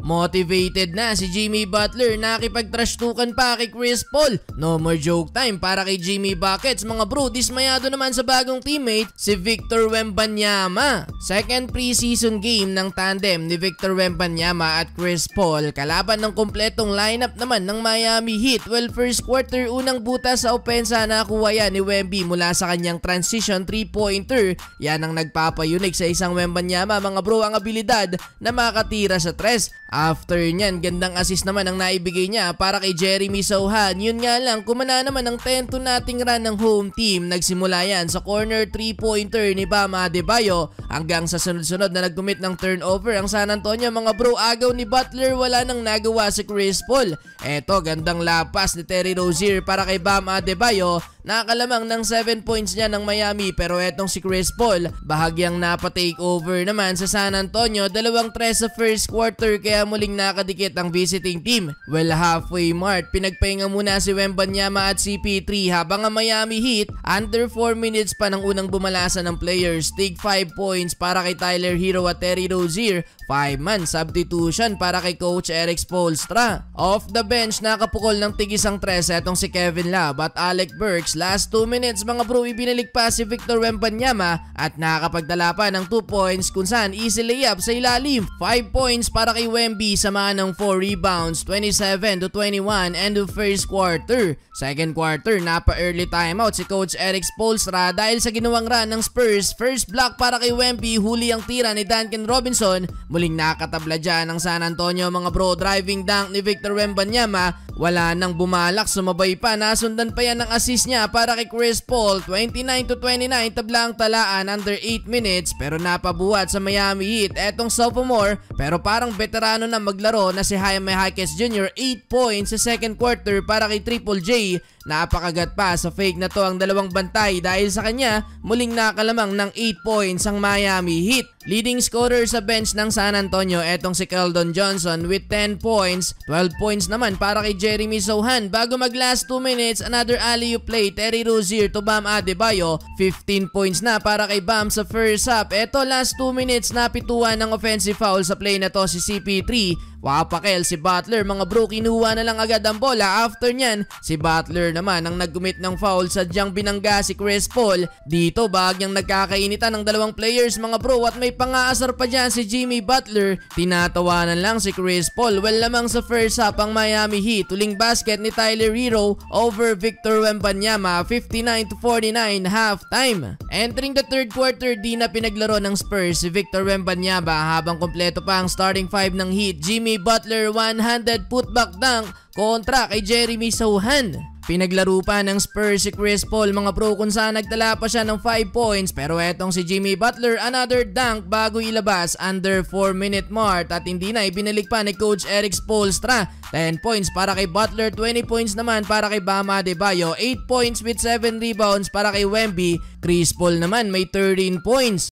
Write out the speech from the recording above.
Motivated na si Jimmy Butler, nakipag-trashtukan pa kay Chris Paul. No more joke time para kay Jimmy Buckets mga bro. Dismayado naman sa bagong teammate si Victor Wembanyama. Second preseason game ng tandem ni Victor Wembanyama at Chris Paul kalaban ng kompletong lineup naman ng Miami Heat. Well, first quarter unang butas sa opensa nakuha yan ni Wemby mula sa kanyang transition 3-pointer. Yan ang nagpapayunik sa isang Wembanyama mga bro, ang abilidad na makatira sa tres. After nyan, gandang assist naman ang naibigay niya para kay Jeremy Sochan. Yun nga lang, kumana naman ang 10-2 nating run ng home team. Nagsimula yan sa corner 3-pointer ni Bam Adebayo hanggang sa sunod-sunod na nag-commit ng turnover ang San Antonio mga bro. Agaw ni Butler, wala nang nagawa si Chris Paul. Eto, gandang lapas ni Terry Rozier para kay Bam Adebayo. Nakalamang ng 7 points niya ng Miami, pero etong si Chris Paul bahagyang napa-take over naman sa San Antonio. 2-3 sa first quarter kaya muling nakadikit ang visiting team. Well, halfway mark, pinagpahinga muna si Wembanyama at CP3 habang ang Miami Heat under 4 minutes pa ng unang bumalasan ng players. Take 5 points para kay Tyler Hero at Terry Rozier. 5-man substitution para kay Coach Erik Spoelstra. Off the bench, nakapukol ng tig-isang tres etong si Kevin Love at Alec Burks. Last 2 minutes mga bro, ibinalik pa si Victor Wembanyama at nakakapagdala pa ng 2 points kung saan easy layup sa ilalim. 5 points para kay Wemby samahan ng 4 rebounds, 27-21 end of first quarter. Second quarter, napa-early timeout si Coach Erik Spoelstra dahil sa ginawang run ng Spurs. First block para kay Wemby, huli ang tira ni Duncan Robinson. Muling nakatabla dyan ng San Antonio mga bro. Driving dunk ni Victor Wembanyama, wala nang bumalak, sumabay pa. Nasundan pa yan ng assist niya para kay Chris Paul. 29-29, tabla ang talaan under 8 minutes pero napabuhat sa Miami Heat. Etong sophomore pero parang veterano na maglaro na si Jaime Jaquez Jr. 8 points sa second quarter para kay Triple J. Napakagat pa sa fake na to ang dalawang bantay dahil sa kanya muling nakalamang ng 8 points ang Miami Heat. Leading scorer sa bench ng San Antonio etong si Keldon Johnson with 10 points. 12 points naman para kay Jeremy Sochan. Bago mag last 2 minutes, another alley-oop play, Terry Rozier to Bam Adebayo. 15 points na para kay Bam sa first half. Eto, last 2 minutes, napituan ng offensive foul sa play na to si CP3. Wapakel si Butler mga bro, kinuha na lang agad ang bola. After nyan, si Butler naman ang nag-commit ng foul, sadyang binangga si Chris Paul. Dito bahagyang nagkakainitan ng dalawang players mga bro at may pangaasar pa dyan si Jimmy Butler. Tinatawanan lang si Chris Paul. Well, lamang sa first half ang Miami Heat. Tuling basket ni Tyler Hero over Victor Wembanyama, 59-49 halftime. Entering the third quarter, di na pinaglaro ng Spurs si Victor Wembanyama habang kompleto pa ang starting 5 ng Heat. Jimmy Butler one-handed putback dunk kontra kay Jeremy Sochan. Pinaglaro pa ng Spurs si Chris Paul mga bro kung saan nagtala pa siya ng 5 points pero etong si Jimmy Butler another dunk bago ilabas under 4 minute mark at hindi na ibinalik pa ni Coach Erik Spoelstra. 10 points para kay Butler, 20 points naman para kay Bam Adebayo, 8 points with 7 rebounds para kay Wemby. Chris Paul naman may 13 points.